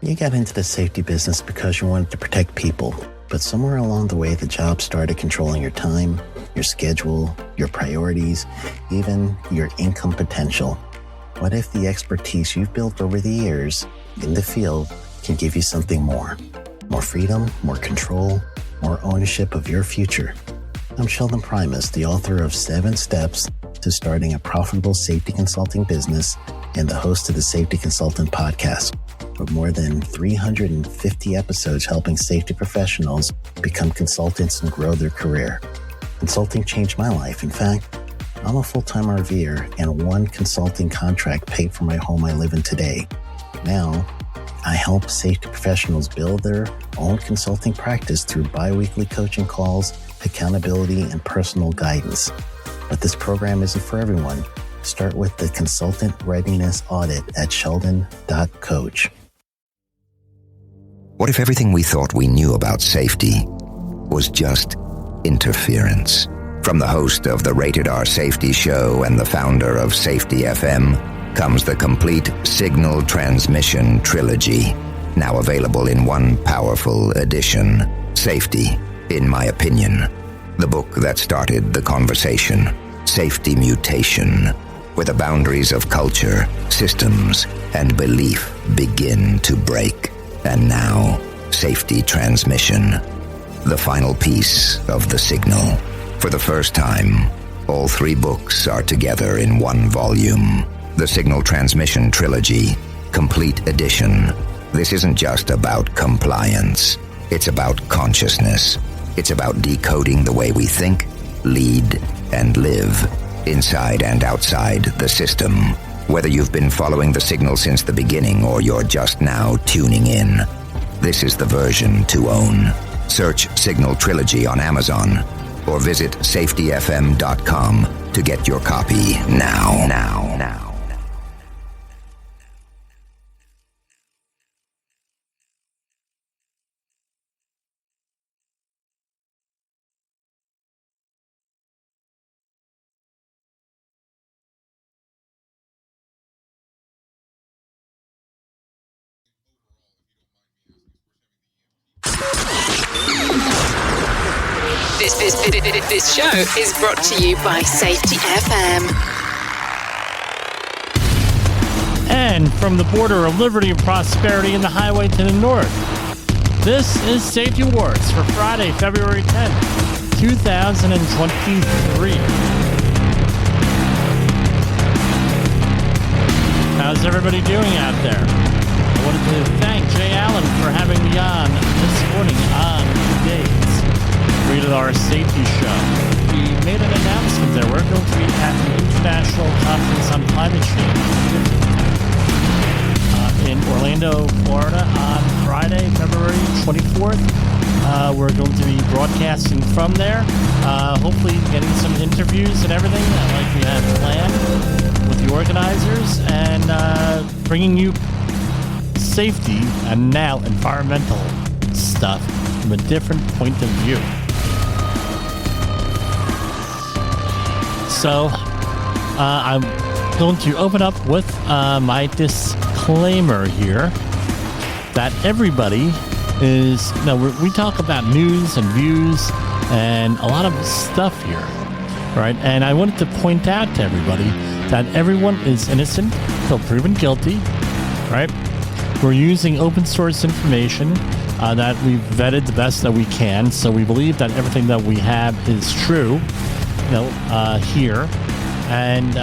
You got into the safety business because you wanted to protect people, but somewhere along the way, the job started controlling your time, your schedule, your priorities, even your income potential. What if the expertise you've built over the years in the field can give you something more? More freedom, more control, more ownership of your future. I'm Sheldon Primus, the author of 7 Steps to Starting a Profitable Safety Consulting Business and the host of the Safety Consultant Podcast, with more than 350 episodes helping safety professionals become consultants and grow their career. Consulting changed my life. In fact, I'm a full-time RVer, and one consulting contract paid for my home I live in today. Now, I help safety professionals build their own consulting practice through bi-weekly coaching calls, accountability, and personal guidance. But this program isn't for everyone. Start with the Consultant Readiness Audit at sheldon.coach. What if everything we thought we knew about safety was just interference? From the host of the Rated R Safety Show and the founder of Safety FM comes the complete Signal Transmission Trilogy, now available in one powerful edition. Safety, in my opinion, the book that started the conversation. Safety Mutation, where the boundaries of culture, systems, and belief begin to break. And now, Safety Transmission, the final piece of the signal. For the first time, all 3 books are together in one volume. The Signal Transmission Trilogy, Complete Edition. This isn't just about compliance. It's about consciousness. It's about decoding the way we think, lead, and live, inside and outside the system. Whether you've been following the signal since the beginning or you're just now tuning in, this is the version to own. Search Signal Trilogy on Amazon or visit safetyfm.com to get your copy now. This show is brought to you by Safety FM. And from the border of liberty and prosperity in the highway to the north, this is Safety Wars for Friday, February 10th, 2023. How's everybody doing out there? I wanted to thank Jay Allen for having me on this morning on Weekdays, Rated R Safety Show. We made an announcement that we're going to be at the International Conference on Climate Change in Orlando, Florida on Friday, February 24th. We're going to be broadcasting from there, hopefully getting some interviews and everything like we had planned with the organizers, and bringing you safety and now environmental stuff from a different point of view. So I'm going to open up with my disclaimer here that everybody is, we talk about news and views and a lot of stuff here, right? And I wanted to point out to everybody that everyone is innocent until proven guilty, right? We're using open source information that we've vetted the best that we can, so we believe that everything that we have is true, here. And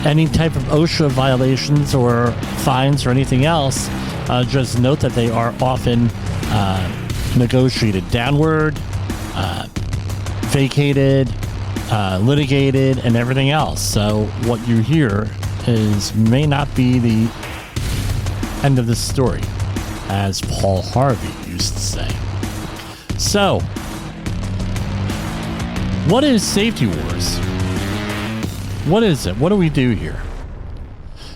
any type of OSHA violations or fines or anything else, just note that they are often negotiated downward, vacated, litigated, and everything else. So what you hear may not be the end of the story, as Paul Harvey used to say. So, what is Safety Wars? What is it? What do we do here?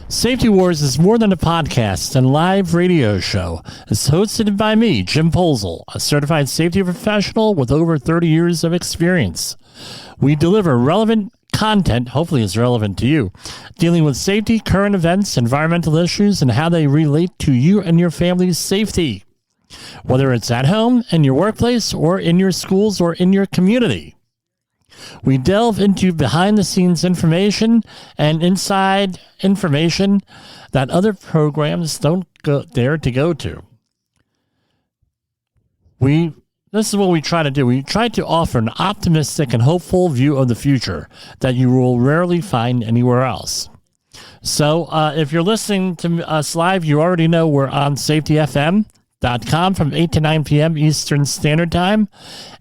Safety Wars is more than a podcast and live radio show. It's hosted by me, Jim Posel, a certified safety professional with over 30 years of experience. We deliver relevant content, hopefully is relevant to you, dealing with safety, current events, environmental issues, and how they relate to you and your family's safety, whether it's at home, in your workplace, or in your schools, or in your community. We delve into behind-the-scenes information and inside information that other programs don't dare to go to. This is what we try to do. We try to offer an optimistic and hopeful view of the future that you will rarely find anywhere else. So if you're listening to us live, you already know we're on safetyfm.com from 8 to 9 p.m. Eastern Standard Time.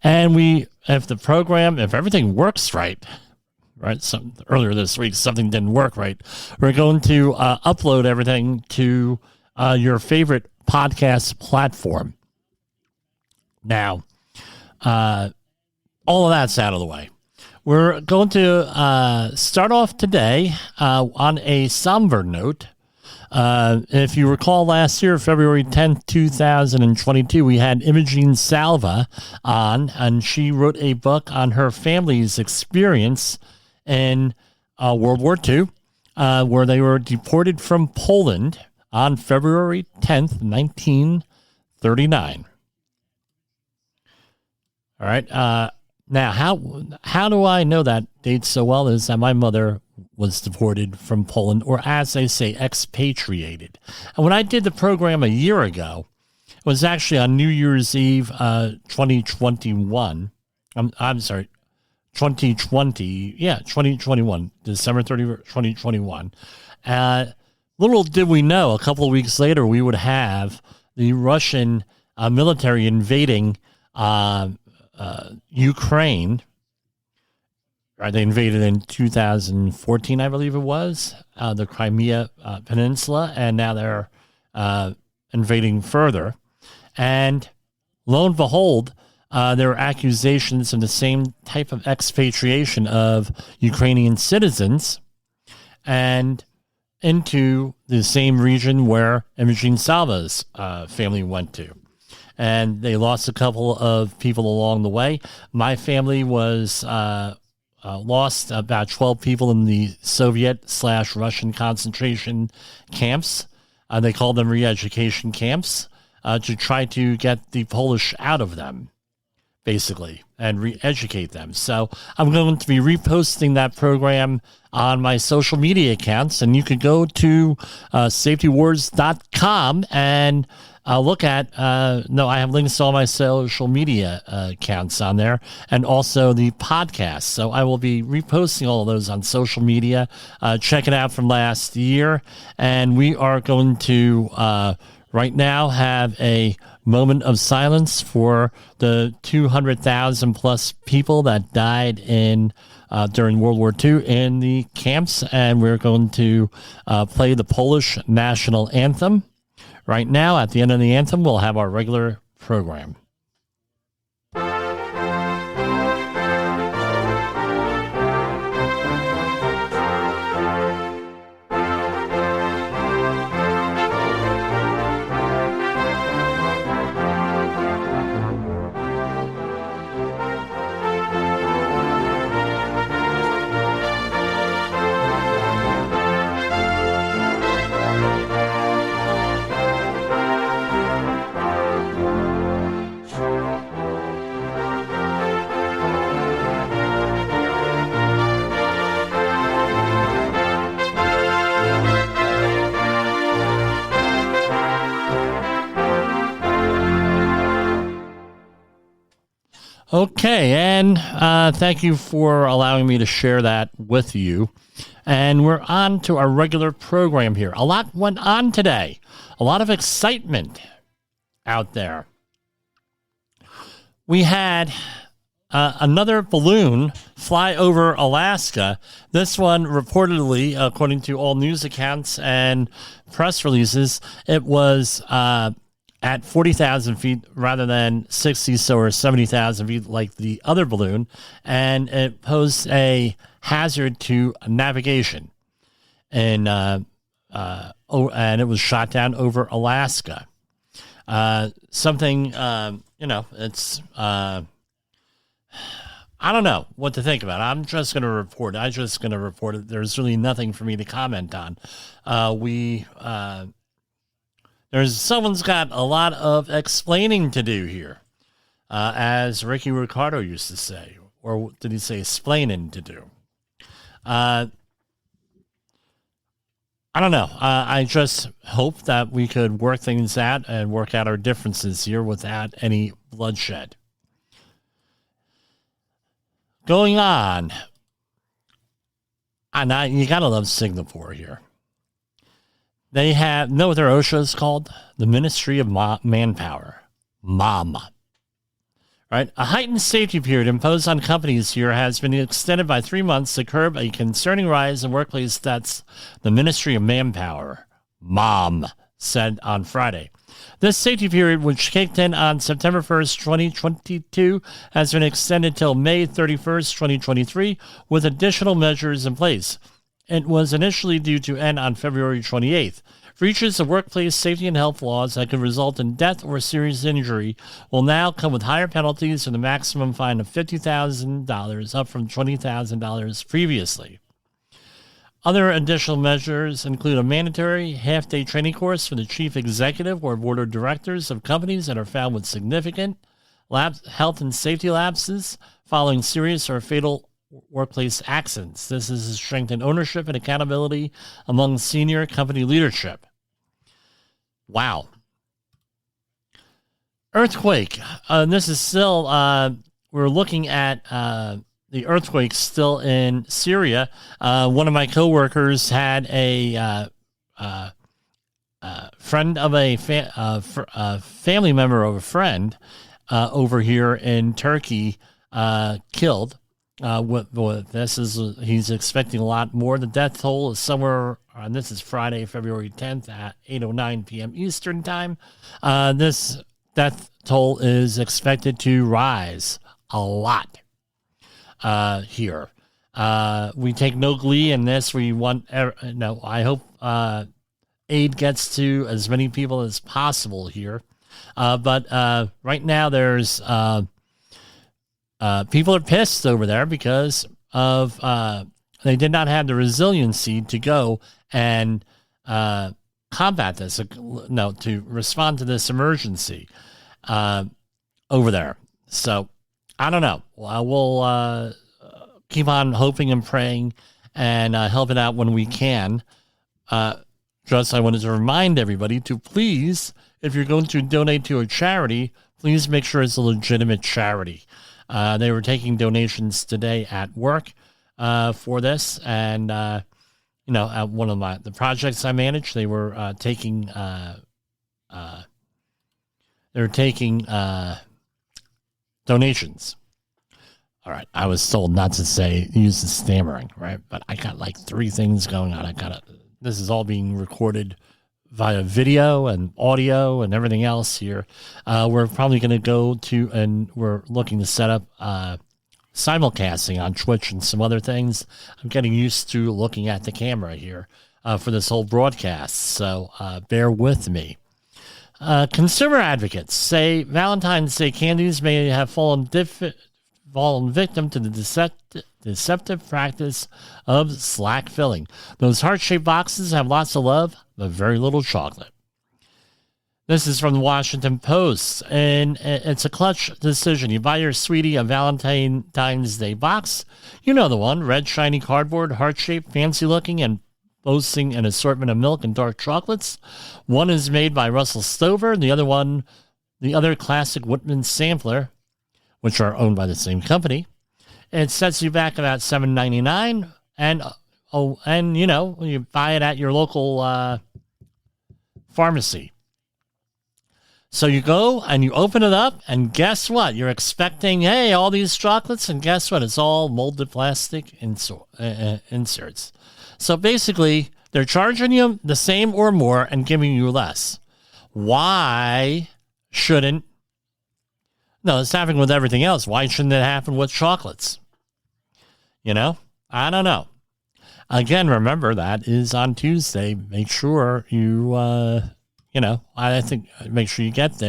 And if everything works right, earlier this week, something didn't work right, we're going to upload everything to your favorite podcast platform. Now, all of that's out of the way. We're going to start off today on a somber note. If you recall last year, February 10th, 2022, we had Imogene Salva on, and she wrote a book on her family's experience in World War II, where they were deported from Poland on February 10th, 1939. All right. Now, how do I know that date so well? Is that my mother was deported from Poland, or as they say, expatriated. And when I did the program a year ago, it was actually on New Year's Eve, 2021. I'm sorry, 2020. Yeah, 2021, December 31st, 2021. Little did we know, a couple of weeks later, we would have the Russian military invading Ukraine. They invaded in 2014, I believe it was, the Crimea Peninsula, and now they're invading further. And lo and behold, there are accusations of the same type of expatriation of Ukrainian citizens and into the same region where Imogene Salva's family went to. And they lost a couple of people along the way. My family was lost about 12 people in the Soviet/Russian concentration camps. They called them re-education camps to try to get the Polish out of them, basically, and re-educate them. So I'm going to be reposting that program on my social media accounts, and you could go to safetywars.com and look at, I have links to all my social media accounts on there, and also the podcast. So I will be reposting all of those on social media. Check it out from last year. And we are going to, right now, have a moment of silence for the 200,000 plus people that died during World War II in the camps. And we're going to play the Polish national anthem. Right now, at the end of the anthem, we'll have our regular program. Okay, and thank you for allowing me to share that with you. And we're on to our regular program here. A lot went on today. A lot of excitement out there. We had another balloon fly over Alaska. This one reportedly, according to all news accounts and press releases, it was at 40,000 feet rather than 60 or 70,000 feet like the other balloon, and it posed a hazard to navigation. And it was shot down over Alaska. It's I don't know what to think about it. I'm just going to report it. There's really nothing for me to comment on. Someone's got a lot of explaining to do here, as Ricky Ricardo used to say, or did he say explaining to do? I don't know. I just hope that we could work things out and work out our differences here without any bloodshed. Going on, and you gotta love Singapore here. They know what their OSHA is called? The Ministry of Manpower, MOM. Right? A heightened safety period imposed on companies here has been extended by 3 months to curb a concerning rise in workplace deaths, the Ministry of Manpower, MOM, said on Friday. This safety period, which kicked in on September 1st, 2022, has been extended till May 31st, 2023, with additional measures in place. It was initially due to end on February 28th. Breaches of workplace safety and health laws that could result in death or serious injury will now come with higher penalties and a maximum fine of $50,000, up from $20,000 previously. Other additional measures include a mandatory half-day training course for the chief executive or board of directors of companies that are found with significant health and safety lapses following serious or fatal workplace accidents. This is to strengthen ownership and accountability among senior company leadership. Wow. Earthquake. This is still, we're looking at the earthquake still in Syria. One of my coworkers had a friend of a family member of a friend over here in Turkey killed. He's expecting a lot more. The death toll is somewhere, and this is Friday, February 10th at 8:09 p.m. Eastern Time. This death toll is expected to rise a lot here. We take no glee in this. I hope aid gets to as many people as possible here. But right now there's people are pissed over there because of they did not have the resiliency to go and combat this, to respond to this emergency over there. So I don't know. We'll keep on hoping and praying and helping out when we can. I wanted to remind everybody to please, if you're going to donate to a charity, please make sure it's a legitimate charity. They were taking donations today at work for this, and at one of the projects I manage, they were taking donations. All right, I was told not to use the stammering, right? But I got like 3 things going on. This is all being recorded via video and audio and everything else here. We're probably going to go to, and we're looking to set up simulcasting on Twitch and some other things. I'm getting used to looking at the camera here for this whole broadcast, so bear with me. Consumer advocates say Valentine's Day candies may have fallen victim to the deceptive practice of slack filling. Those heart-shaped boxes have lots of love, but very little chocolate. This is from the Washington Post, and it's a clutch decision. You buy your sweetie a Valentine's Day box. You know the one, red shiny cardboard, heart-shaped, fancy-looking, and boasting an assortment of milk and dark chocolates. One is made by Russell Stover, the other classic Whitman sampler, which are owned by the same company. It sets you back about $7.99, and you buy it at your local pharmacy. So you go and you open it up, and guess what? You're expecting, all these chocolates, and guess what? It's all molded plastic inserts. So basically, they're charging you the same or more and giving you less. Why shouldn't? No, it's happening with everything else. Why shouldn't it happen with chocolates? I don't know. Again, remember, that is on Tuesday. Make sure you, I think make sure you get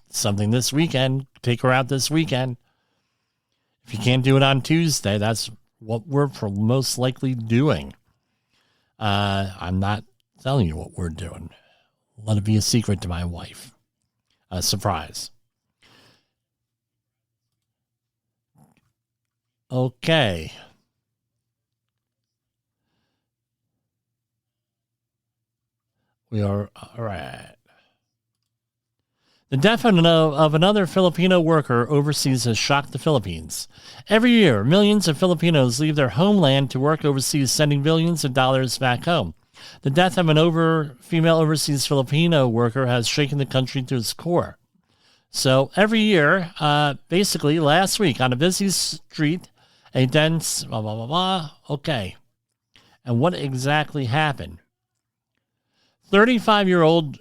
something this weekend. Take her out this weekend. If you can't do it on Tuesday, that's what we're most likely doing. I'm not telling you what we're doing. Let it be a secret to my wife. A surprise. Okay. We are all right. The death of another Filipino worker overseas has shocked the Philippines. Every year, millions of Filipinos leave their homeland to work overseas, sending billions of dollars back home. The death of an female overseas Filipino worker has shaken the country to its core. So every year, basically last week on a busy street, a dense blah, blah, blah, blah. Okay. And what exactly happened? 35-year-old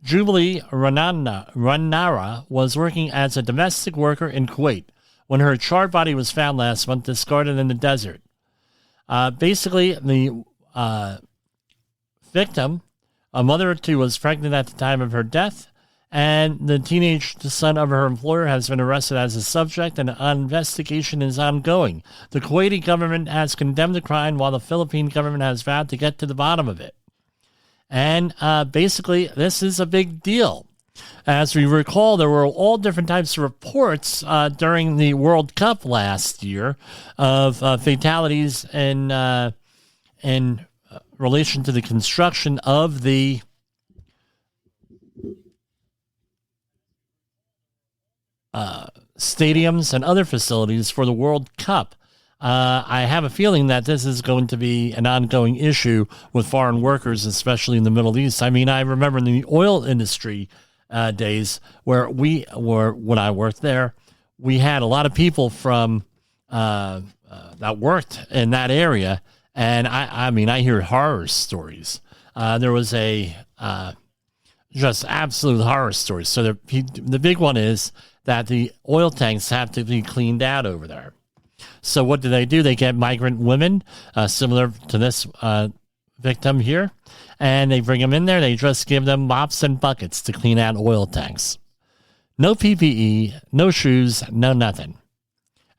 Jubilee Ranara was working as a domestic worker in Kuwait when her charred body was found last month, discarded in the desert. Basically, the victim, a mother of two, was pregnant at the time of her death, and the teenage son of her employer has been arrested as a subject, and an investigation is ongoing. The Kuwaiti government has condemned the crime, while the Philippine government has vowed to get to the bottom of it. And basically, this is a big deal. As we recall, there were all different types of reports during the World Cup last year of fatalities in relation to the construction of the stadiums and other facilities for the World Cup. I have a feeling that this is going to be an ongoing issue with foreign workers, especially in the Middle East. I mean, I remember in the oil industry days when I worked there, we had a lot of people from that worked in that area, and I mean, I hear horror stories. There was just absolute horror stories. So the big one is that the oil tanks have to be cleaned out over there. So what do? They get migrant women, similar to this victim here, and they bring them in there. They just give them mops and buckets to clean out oil tanks. No PPE, no shoes, no nothing.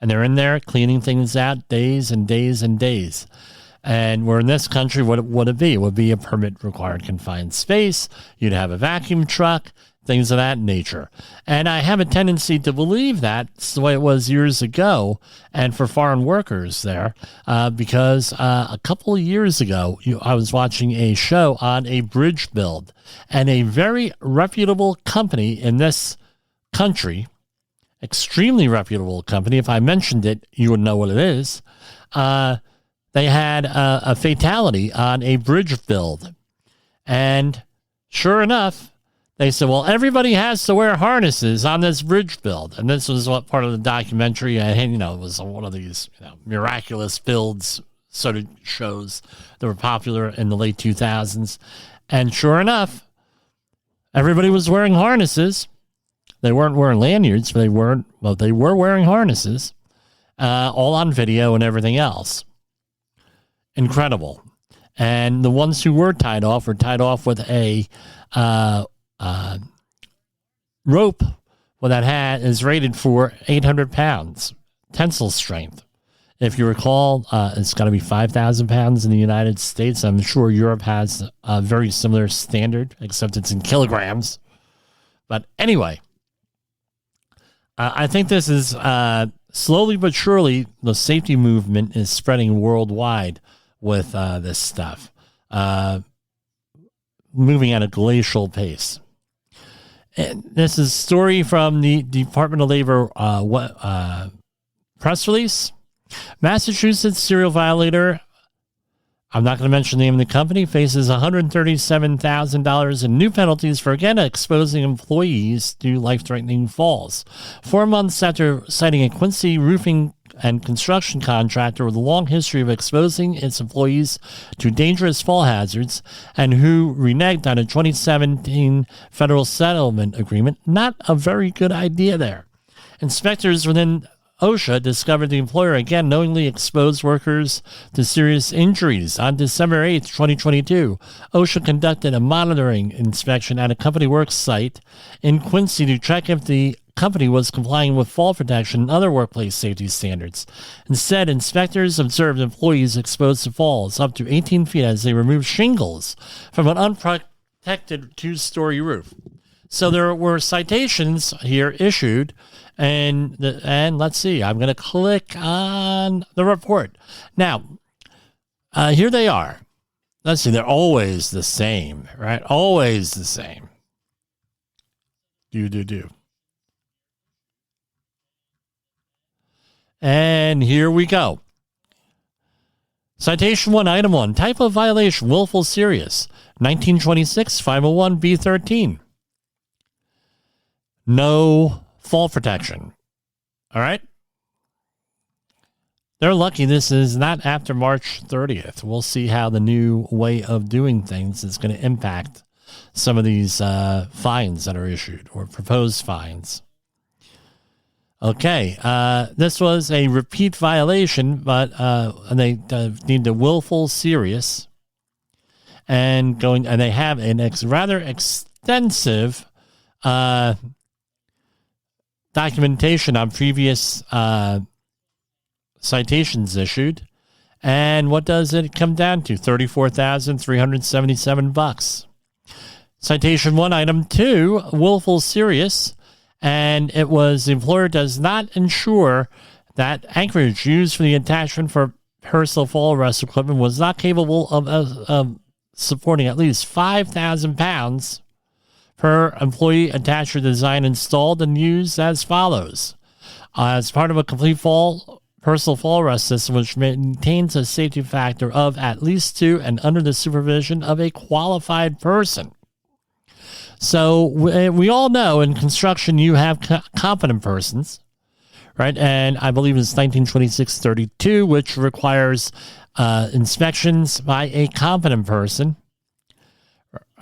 And they're in there cleaning things out days and days and days. And we're in this country, what would it be? It would be a permit-required confined space. You'd have a vacuum truck, things of that nature. And I have a tendency to believe that's the way it was years ago, and for foreign workers there, because a couple of years ago, I was watching a show on a bridge build, and a very reputable company in this country, extremely reputable company, if I mentioned it, you would know what it is, they had a fatality on a bridge build. And sure enough, they said, well, everybody has to wear harnesses on this bridge build. And this was what part of the documentary, and it was one of these miraculous builds sort of shows that were popular in the late 2000s. And sure enough, everybody was wearing harnesses. They weren't wearing lanyards, but they were wearing harnesses, all on video and everything else. Incredible. And the ones who were tied off with a rope that is rated for 800 pounds tensile strength. If you recall, it's got to be 5,000 pounds in the United States. I'm sure Europe has a very similar standard, except it's in kilograms. But anyway, I think this is slowly but surely the safety movement is spreading worldwide with this stuff, moving at a glacial pace. And this is a story from the Department of Labor press release. Massachusetts serial violator, I'm not going to mention the name of the company, faces $137,000 in new penalties for again exposing employees to life-threatening falls. 4 months after citing a Quincy roofing and construction contractor with a long history of exposing its employees to dangerous fall hazards and who reneged on a 2017 federal settlement agreement. Not a very good idea there. Inspectors within OSHA discovered the employer again knowingly exposed workers to serious injuries. On December 8, 2022, OSHA conducted a monitoring inspection at a company work site in Quincy to check if the company was complying with fall protection and other workplace safety standards. Instead, inspectors observed employees exposed to falls up to 18 feet as they removed shingles from an unprotected 2-story roof. So there were citations here issued, and let's see, I'm going to click on the report. Now, here they are. Let's see, they're always the same, right? Always the same. Do. And here we go. Citation 1, Item 1, type of violation, willful serious, 1926, 501B13. No fall protection. All right? They're lucky this is not after March 30th. We'll see how the new way of doing things is going to impact some of these fines that are issued or proposed fines. Okay, this was a repeat violation, but they deemed a willful serious, and they have a rather extensive documentation on previous citations issued. And what does it come down to? $34,377. Citation 1, Item 2, willful serious, and it was the employer does not ensure that anchorage used for the attachment for personal fall arrest equipment was not capable of supporting at least 5,000 pounds per employee attachment design installed and used as follows. As part of a complete personal fall arrest system, which maintains a safety factor of at least 2 and under the supervision of a qualified person. So we all know in construction you have competent persons, right? And I believe it's 1926-32, which requires inspections by a competent person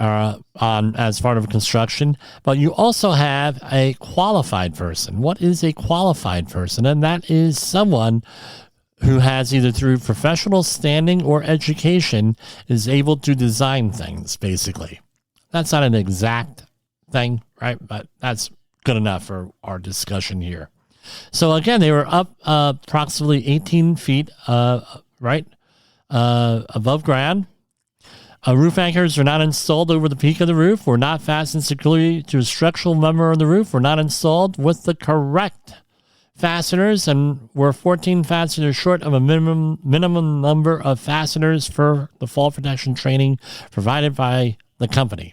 as part of construction. But you also have a qualified person. What is a qualified person? And that is someone who has either through professional standing or education is able to design things, basically. That's not an exact thing, right? But that's good enough for our discussion here. So again, they were up approximately 18 feet, above ground. Roof anchors were not installed over the peak of the roof, were not fastened securely to a structural member of the roof, were not installed with the correct fasteners, and were 14 fasteners short of a minimum number of fasteners for the fall protection training provided by the company.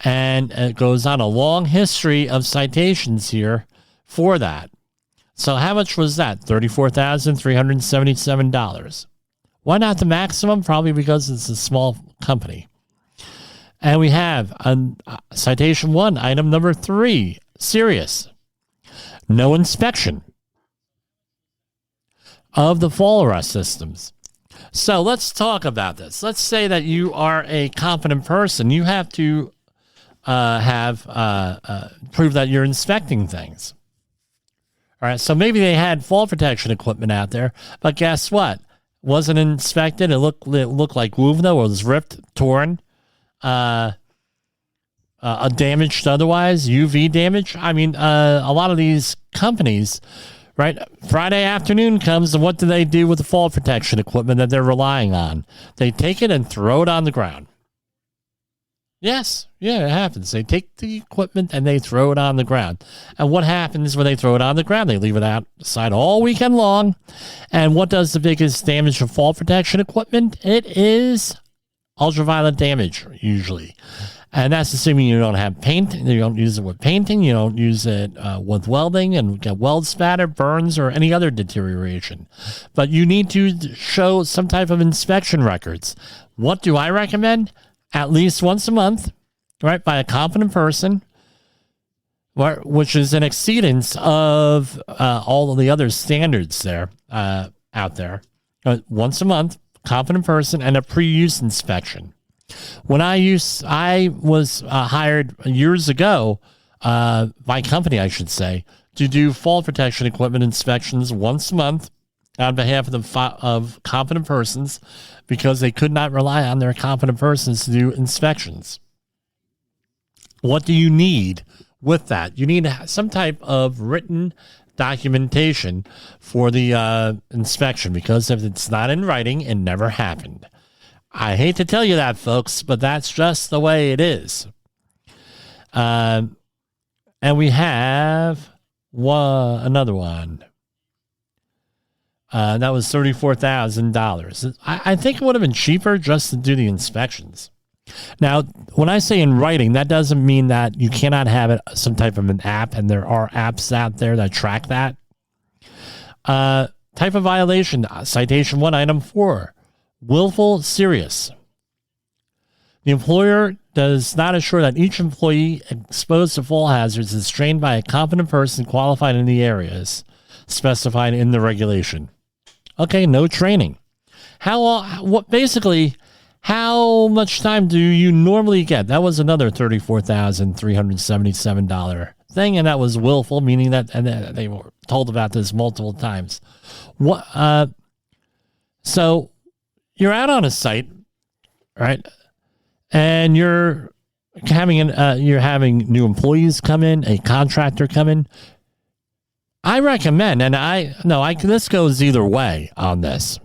And it goes on a long history of citations here for that. So how much was that? $34,377. Why not the maximum? Probably because it's a small company. And we have citation 1, item number 3, serious. No inspection of the fall arrest systems. So let's talk about this. Let's say that you are a competent person. You have to prove that you're inspecting things. All right, so maybe they had fall protection equipment out there, but guess what? Wasn't inspected. It looked like woven, or was ripped, torn, damaged otherwise, UV damage. I mean, a lot of these companies, right? Friday afternoon comes, and what do they do with the fall protection equipment that they're relying on? They take it and throw it on the ground. Yes, yeah, it happens. They take the equipment and they throw it on the ground. And what happens when they throw it on the ground? They leave it outside all weekend long. And what does the biggest damage of fall protection equipment? It is ultraviolet damage, usually. And that's assuming you don't have paint, you don't use it with painting, you don't use it with welding and get weld spatter, burns, or any other deterioration. But you need to show some type of inspection records. What do I recommend? At least once a month, right, by a competent person, which is an exceedance of all of the other standards there out there. Once a month, competent person, and a pre-use inspection. When I was hired years ago, my company, I should say, to do fall protection equipment inspections once a month on behalf of competent persons, because they could not rely on their competent persons to do inspections. What do you need with that. You need some type of written documentation for the inspection, because if it's not in writing, it never happened. I hate to tell you that, folks, but that's just the way it is. And we have another one. That was $34,000. I think it would have been cheaper just to do the inspections. Now, when I say in writing, that doesn't mean that you cannot have it some type of an app, and there are apps out there that track that. Type of violation, citation 1, item 4, willful, serious. The employer does not assure that each employee exposed to fall hazards is trained by a competent person qualified in the areas specified in the regulation. Okay, no training. How much time do you normally get? That was another $34,377 thing, and that was willful, meaning that, and they were told about this multiple times. So you're out on a site, right? And you're having new employees come in, a contractor come in. I recommend, this goes either way on this.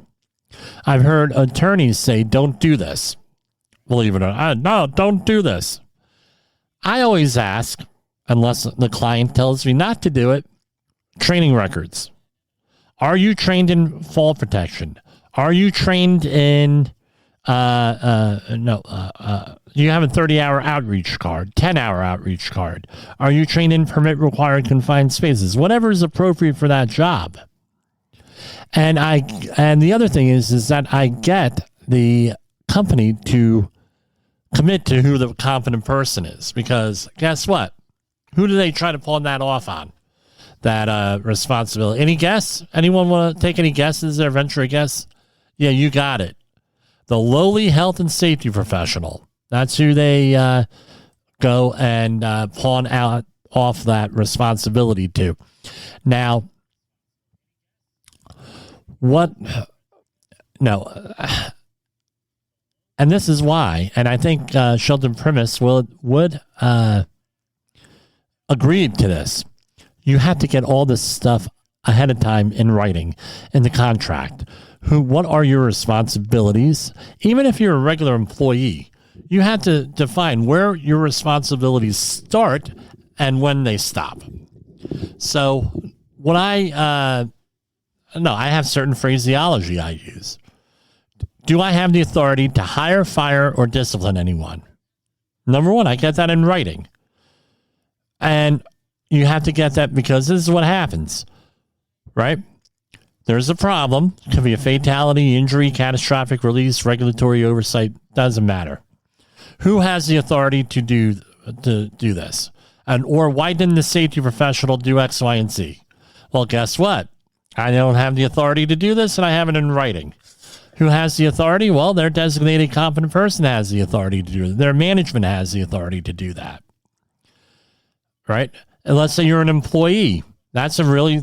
I've heard attorneys say, don't do this. Believe it or not. No, don't do this. I always ask, unless the client tells me not to do it, training records. Are you trained in fall protection? Are you trained in, you have a 30-hour outreach card, 10-hour outreach card? Are you trained in permit required confined spaces? Whatever is appropriate for that job. And the other thing is that I get the company to commit to who the competent person is, because guess what? Who do they try to pawn that off on? That responsibility. Any guess? Anyone want to take any guesses or venture a guess? Yeah, you got it. The lowly health and safety professional. That's who they go and pawn off that responsibility to. Now, and this is why, and I think Sheldon Primus would agree to this. You have to get all this stuff ahead of time in writing in the contract. What are your responsibilities? Even if you're a regular employee, you have to define where your responsibilities start and when they stop. So when I have certain phraseology I use. Do I have the authority to hire, fire, or discipline anyone? Number one, I get that in writing. And you have to get that because this is what happens, right? There's a problem. It could be a fatality, injury, catastrophic release, regulatory oversight. Doesn't matter. Who has the authority to do this? Or why didn't the safety professional do X, Y, and Z? Well, guess what? I don't have the authority to do this, and I have it in writing. Who has the authority? Well, their designated competent person has the authority to do it. Their management has the authority to do that. Right? And let's say you're an employee. That's a really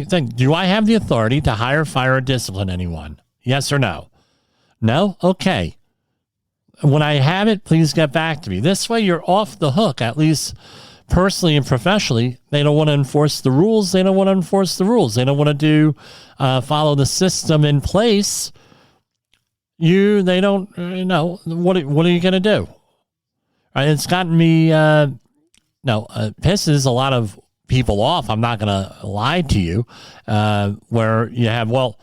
thing. Do I have the authority to hire, fire, or discipline anyone? Yes or no? No? Okay. When I have it, please get back to me. This way you're off the hook, at least personally and professionally. They don't want to enforce the rules. They don't want to enforce the rules. They don't want to follow the system in place. They don't know. What are you going to do? It's gotten me, pisses a lot of people off. I'm not going to lie to you, where you have, well,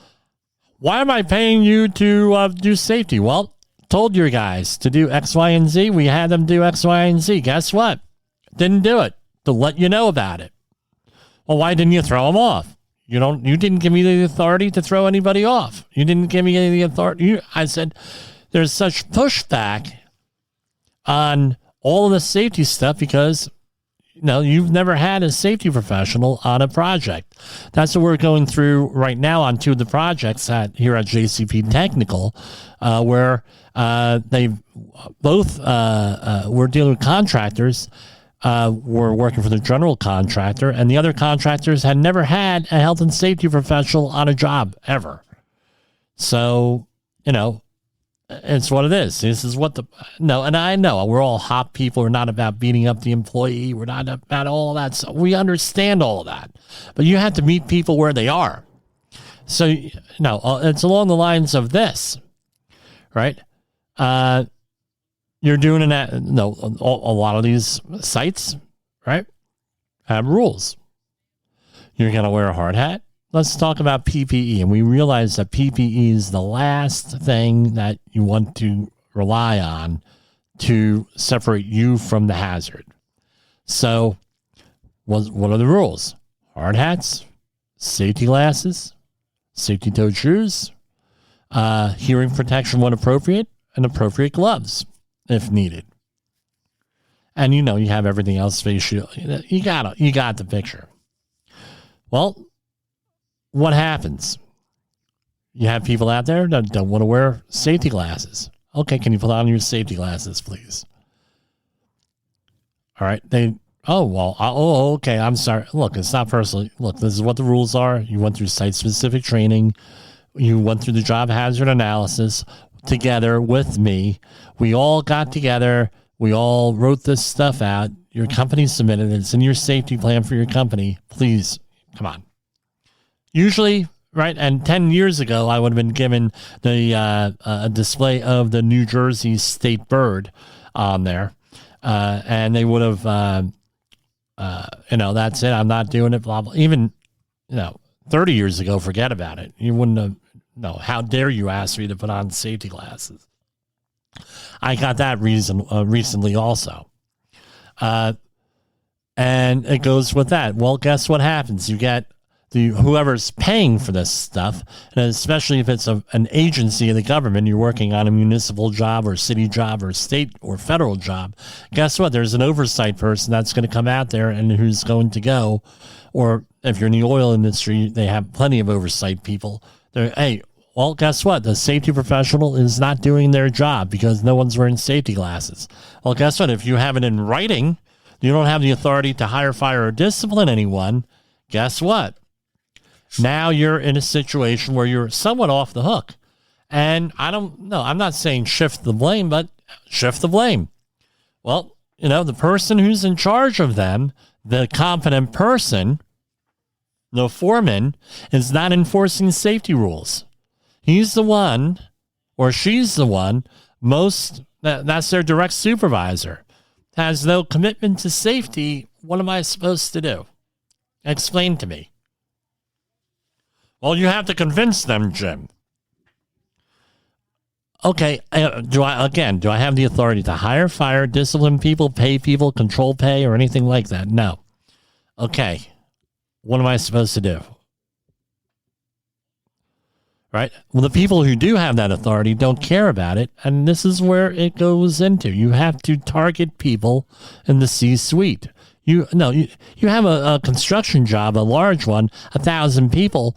why am I paying you to do safety? Well, told your guys to do X, Y, and Z. We had them do X, Y, and Z. Guess what? Didn't do it to let you know about it. Well, why didn't you throw them off? You didn't give me the authority to throw anybody off. You didn't give me any authority. I said, there's such pushback on all of the safety stuff because, you've never had a safety professional on a project. That's what we're going through right now on two of the projects here at JCP Technical, where they both were dealing with contractors. Were working for the general contractor, and the other contractors had never had a health and safety professional on a job ever. So, it's what it is. This is what no, and I know we're all hot people. We're not about beating up the employee. We're not about all that. So we understand all of that, but you have to meet people where they are. So, no, it's along the lines of this, right? You're doing a lot of these sites, right, have rules. You're going to wear a hard hat. Let's talk about PPE. And we realize that PPE is the last thing that you want to rely on to separate you from the hazard. So what are the rules? Hard hats, safety glasses, safety-toed shoes, hearing protection when appropriate, and appropriate gloves if needed. And you have everything else, face shield. You got the picture. Well, what happens? You have people out there that don't want to wear safety glasses. Okay, can you put on your safety glasses, please? All right. Okay, I'm sorry. Look, it's not personal. Look, this is what the rules are. You went through site-specific training. You went through the job hazard analysis together with me. We all got together. We all wrote this stuff out. Your company submitted it. It's in your safety plan for your company. Please, come on. Usually, right, and 10 years ago, I would have been given the display of the New Jersey state bird on there, and they would have, that's it, I'm not doing it, blah, blah. Even, 30 years ago, forget about it. You wouldn't have, how dare you ask me to put on safety glasses? I got that recently also. And it goes with that. Well, guess what happens? You get whoever's paying for this stuff, and especially if it's an agency of the government, you're working on a municipal job or city job or state or federal job. Guess what? There's an oversight person that's going to come out there and who's going to go, or if you're in the oil industry, they have plenty of oversight people. Well, guess what? The safety professional is not doing their job because no one's wearing safety glasses. Well, guess what? If you have it in writing, you don't have the authority to hire, fire, or discipline anyone. Guess what? Now you're in a situation where you're somewhat off the hook. And I'm not saying shift the blame, but shift the blame. Well, the person who's in charge of them, the competent person, the foreman, is not enforcing safety rules. He's the one, or she's the one, that's their direct supervisor, has no commitment to safety. What am I supposed to do? Explain to me. Well, you have to convince them, Jim. Okay, do I have the authority to hire, fire, discipline people, pay people, control pay, or anything like that? No. Okay, what am I supposed to do? Right? Well, the people who do have that authority don't care about it, and this is where it goes into. You have to target people in the C-suite. You have a construction job, a large one, 1,000 people.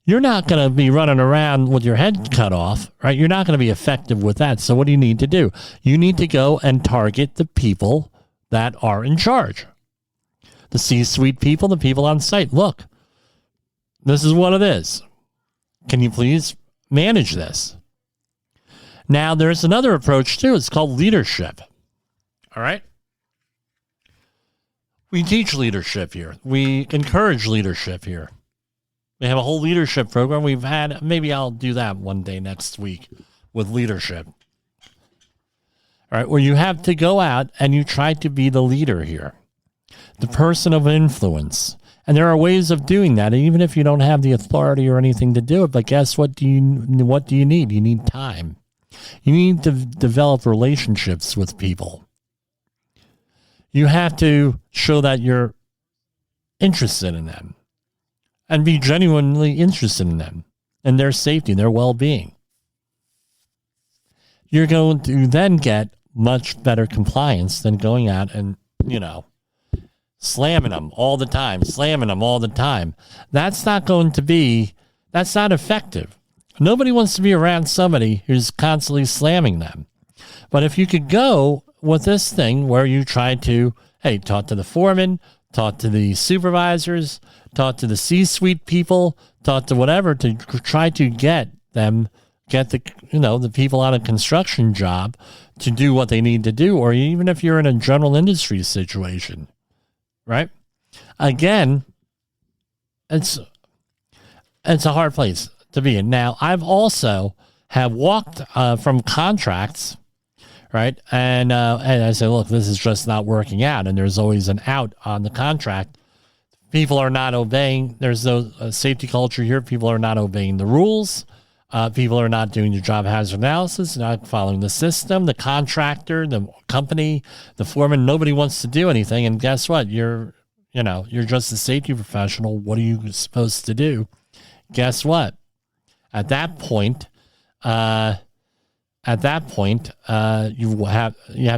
You're not going to be running around with your head cut off, right? You're not going to be effective with that. So what do you need to do? You need to go and target the people that are in charge. The C-suite people, the people on site. Look, this is what it is. Can you please manage this? Now, there's another approach, too. It's called leadership. All right? We teach leadership here. We encourage leadership here. We have a whole leadership program we've had. Maybe I'll do that one day next week with leadership. All right, where you have to go out and you try to be the leader here, the person of influence. And there are ways of doing that, even if you don't have the authority or anything to do it. But guess what? Do you need? You need time. You need to develop relationships with people. You have to show that you're interested in them and be genuinely interested in them and their safety, their well-being. You're going to then get much better compliance than going out and, slamming them all the time. That's not effective. Nobody wants to be around somebody who's constantly slamming them. But if you could go with this thing where you try to, talk to the foreman, talk to the supervisors, talk to the C-suite people, talk to whatever to try to get them get the people on a construction job to do what they need to do, or even if you're in a general industry situation, right? Again, it's a hard place to be in. Now, I've also have walked from contracts, right? And I say, look, this is just not working out, and there's always an out on the contract. People are not obeying. There's no safety culture here. People are not obeying the rules. People are not doing your job hazard analysis, not following the system. The contractor, the company, the foreman, nobody wants to do anything. And guess what? You're just a safety professional. What are you supposed to do? Guess what? At that point, you have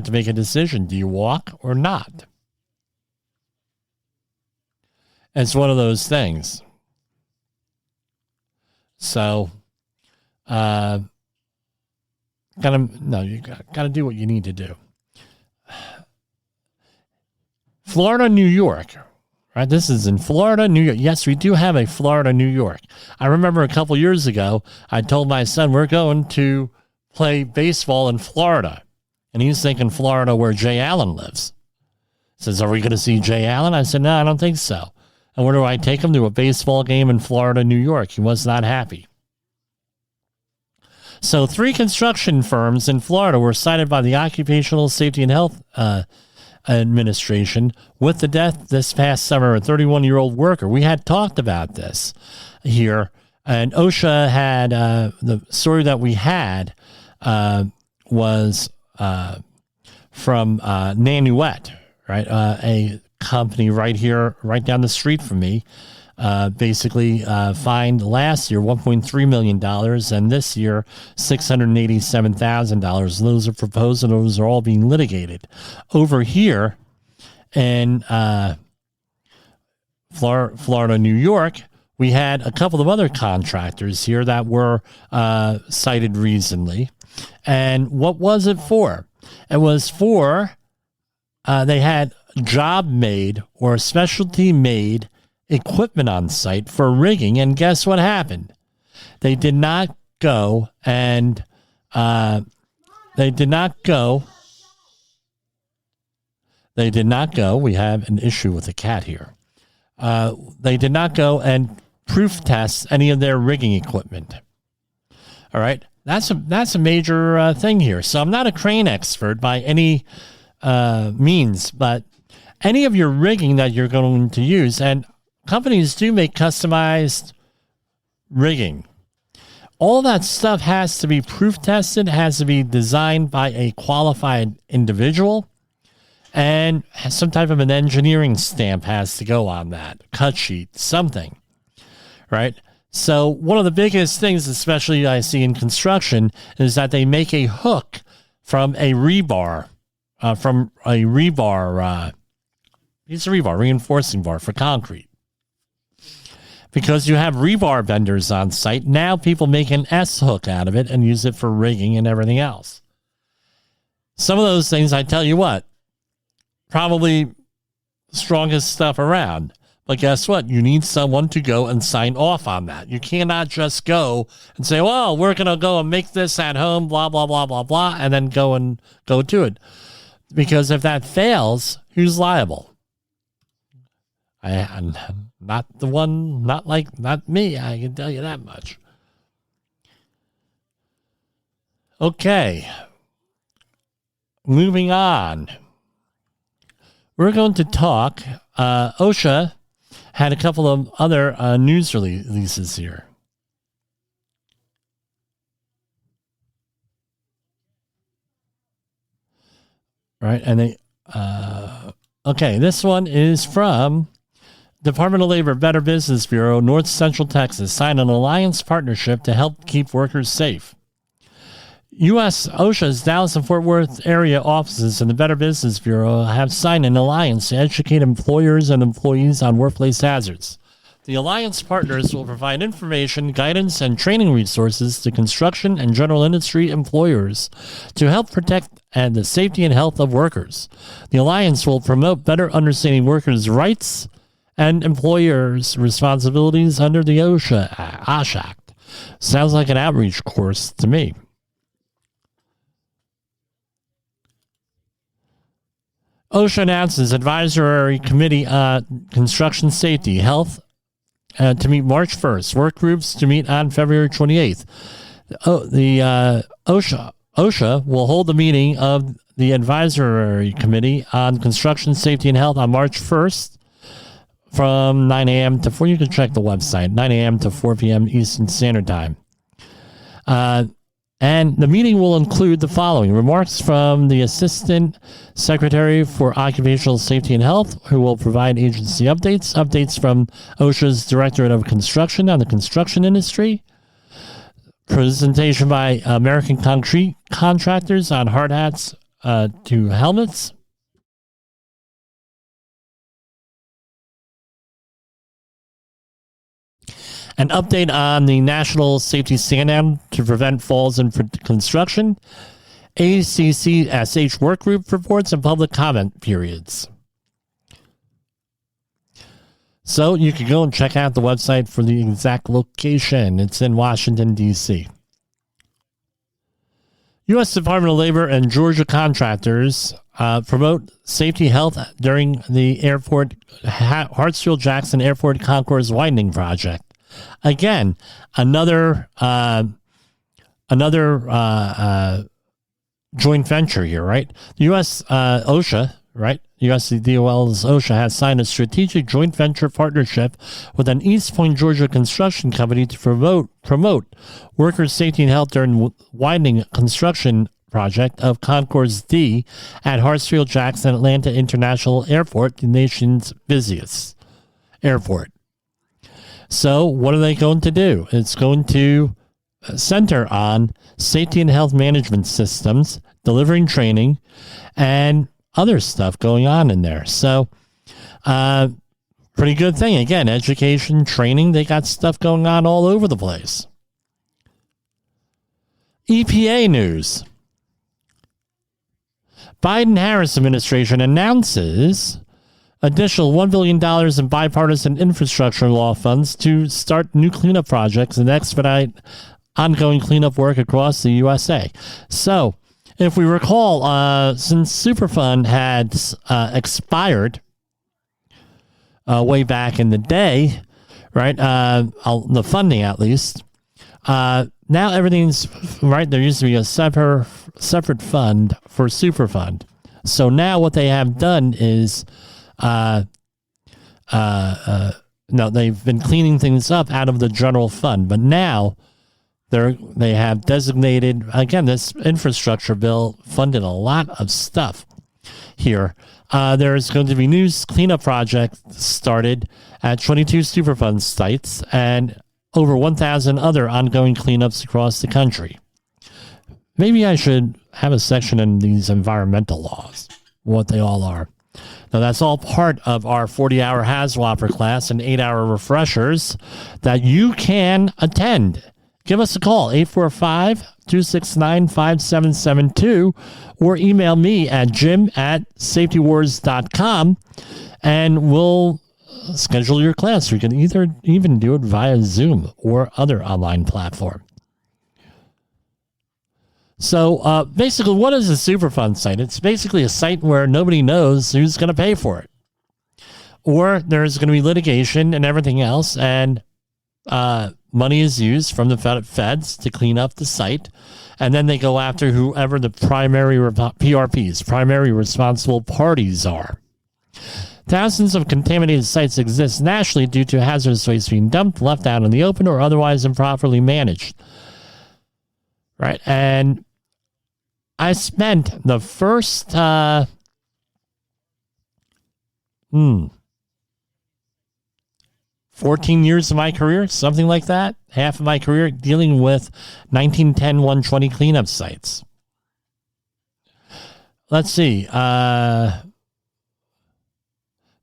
to make a decision. Do you walk or not? It's one of those things. So, you gotta do what you need to do. Florida, New York, right? This is in Florida, New York. Yes, we do have a Florida, New York. I remember a couple years ago, I told my son, we're going to play baseball in Florida. And he's thinking Florida where Jay Allen lives. He says, are we going to see Jay Allen? I said, no, I don't think so. And where do I take him? To a baseball game in Florida, New York. He was not happy. So 3 construction firms in Florida were cited by the Occupational Safety and Health Administration with the death this past summer of a 31-year-old worker. We had talked about this here, and OSHA had the story that we had was from Nanuet, right? A company right here, right down the street from me, basically fined last year $1.3 million, and this year $687,000. Those are proposed, and those are all being litigated. Over here in Florida, New York, we had a couple of other contractors here that were cited recently. And what was it for? It was for they had job-made or specialty-made equipment on site for rigging, and guess what happened? They did not go and we have an issue with the cat here. They did not go and proof test any of their rigging equipment. All right, that's a major thing here. So I'm not a crane expert by any means, but any of your rigging that you're going to use, and companies do make customized rigging. All that stuff has to be proof tested, has to be designed by a qualified individual, and some type of an engineering stamp has to go on that, cut sheet, something, right? So one of the biggest things, especially I see in construction, is that they make a hook from a rebar, piece of rebar, reinforcing bar for concrete. Because you have rebar benders on site, now people make an S-hook out of it and use it for rigging and everything else. Some of those things, I tell you what, probably strongest stuff around. But guess what? You need someone to go and sign off on that. You cannot just go and say, well, we're going to go and make this at home, blah, blah, blah, blah, blah, and then go to it. Because if that fails, who's liable? I'm not the one, not me, I can tell you that much. Okay. Moving on. We're going to talk, OSHA had a couple of other news releases here. Right, and they, okay, this one is from Department of Labor, Better Business Bureau, North Central Texas, signed an alliance partnership to help keep workers safe. U.S. OSHA's Dallas and Fort Worth area offices and the Better Business Bureau have signed an alliance to educate employers and employees on workplace hazards. The alliance partners will provide information, guidance, and training resources to construction and general industry employers to help protect the safety and health of workers. The alliance will promote better understanding workers' rights and employers' responsibilities under the OSHA Act. Sounds like an outreach course to me. OSHA announces advisory committee on construction safety health to meet March 1st. Work groups to meet on February 28th. OSHA will hold the meeting of the advisory committee on construction safety and health on March 1st from 9 a.m. to 4. You can check the website, 9 a.m. to 4 p.m. Eastern Standard Time. And the meeting will include the following: remarks from the Assistant Secretary for Occupational Safety and Health, who will provide agency updates from OSHA's Directorate of Construction on the construction industry, presentation by American Concrete Contractors on hard hats to helmets, an update on the National Safety Stand-Down to prevent falls in construction, ACCSH workgroup reports, and public comment periods. So you can go and check out the website for the exact location. It's in Washington, D.C. U.S. Department of Labor and Georgia contractors promote safety health during the airport Hartsfield-Jackson Airport Concourse widening project. Again, another joint venture here, right? The U.S. OSHA, right? U.S. DOL's OSHA has signed a strategic joint venture partnership with an East Point, Georgia construction company to promote workers' safety and health during widening construction project of Concourse D at Hartsfield-Jackson Atlanta International Airport, the nation's busiest airport. So what are they going to do? It's going to center on safety and health management systems, delivering training, and other stuff going on in there. So pretty good thing. Again, education, training, they got stuff going on all over the place. EPA news. Biden-Harris administration announces additional $1 billion in bipartisan infrastructure law funds to start new cleanup projects and expedite ongoing cleanup work across the USA. So, if we recall, since superfund had expired way back in the day, right, the funding at least, now everything's, right, there used to be a separate fund for superfund. So now what they have done is no, they've been cleaning things up out of the general fund, but now they have designated, again, this infrastructure bill funded a lot of stuff here. There's going to be new cleanup projects started at 22 Superfund sites and over 1,000 other ongoing cleanups across the country. Maybe I should have a section in these environmental laws, what they all are. Now, that's all part of our 40-hour HAZWOPER class and 8-hour refreshers that you can attend. Give us a call, 845-269-5772, or email me at jim@safetywars.com, and we'll schedule your class. You can even do it via Zoom or other online platform. So basically, what is a Superfund site? It's basically a site where nobody knows who's going to pay for it. Or there's going to be litigation and everything else, and money is used from the feds to clean up the site, and then they go after whoever the primary PRPs, primary responsible parties, are. Thousands of contaminated sites exist nationally due to hazardous waste being dumped, left out in the open, or otherwise improperly managed. Right, and I spent the first 14 years of my career, something like that, half of my career, dealing with 1910 120 cleanup sites. Let's see.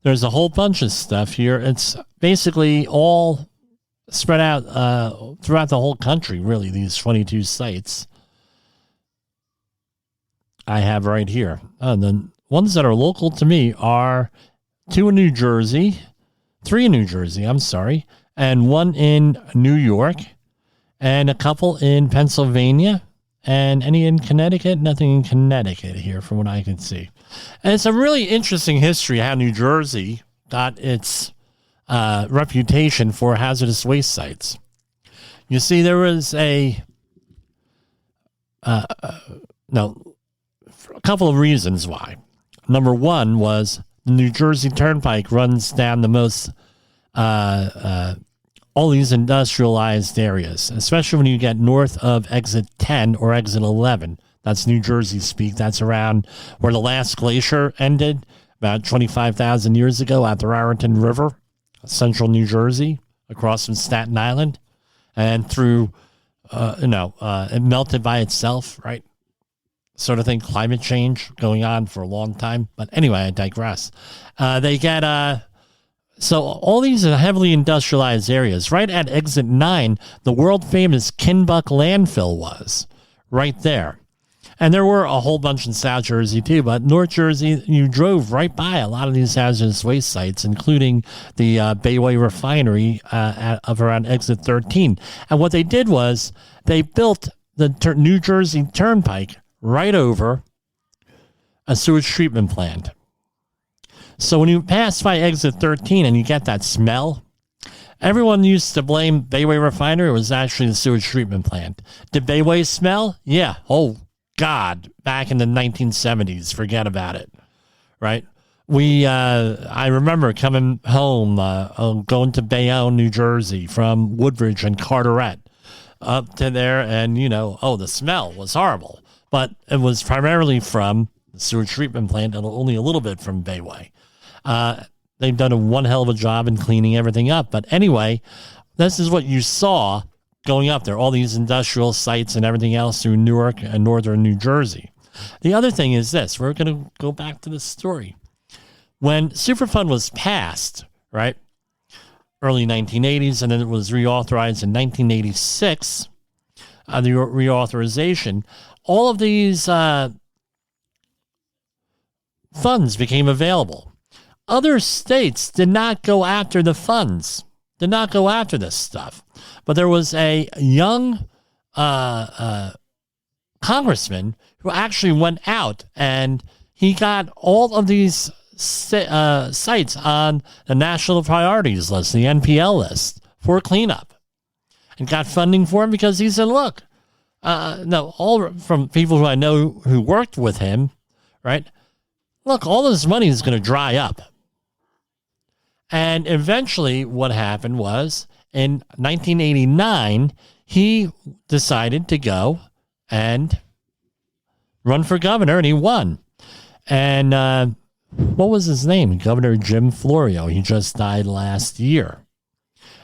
There's a whole bunch of stuff here. It's basically all spread out throughout the whole country, really, these 22 sites I have right here. The ones that are local to me are 3 in New Jersey, and 1 in New York, and a couple in Pennsylvania. And any in Connecticut? Nothing in Connecticut here from what I can see. And it's a really interesting history how New Jersey got its reputation for hazardous waste sites. You see, there was a couple of reasons why. Number one was the New Jersey Turnpike runs down the most all these industrialized areas, especially when you get north of exit 10 or exit 11. That's New Jersey speak. That's around where the last glacier ended about 25,000 years ago at the Raritan River, central New Jersey, across from Staten Island, and through, it melted by itself, right? Sort of thing, climate change going on for a long time. But anyway, I digress. They get... So all these are heavily industrialized areas. Right at exit 9, the world-famous Kennebuck landfill was right there. And there were a whole bunch in South Jersey too, but North Jersey, you drove right by a lot of these hazardous waste sites, including the Bayway refinery of around exit 13. And what they did was they built the New Jersey Turnpike right over a sewage treatment plant. So when you pass by exit 13 and you get that smell, everyone used to blame Bayway Refinery. It was actually the sewage treatment plant. Did Bayway smell? Yeah. Oh, God. Back in the 1970s. Forget about it. Right? I remember coming home, going to Bayonne, New Jersey from Woodbridge and Carteret up to there. And, the smell was horrible. But it was primarily from the sewage treatment plant and only a little bit from Bayway. They've done one hell of a job in cleaning everything up. But anyway, this is what you saw going up there, all these industrial sites and everything else through Newark and northern New Jersey. The other thing is this. We're going to go back to this story. When Superfund was passed, right, early 1980s, and then it was reauthorized in 1986, the reauthorization, all of these funds became available. Other states did not go after the funds, did not go after this stuff. But there was a young congressman who actually went out and he got all of these sites on the national priorities list, the NPL list, for cleanup, and got funding for him because he said, look, all from people who I know who worked with him, right? Look, all this money is going to dry up. And eventually what happened was in 1989, he decided to go and run for governor, and he won. And what was his name? Governor Jim Florio. He just died last year.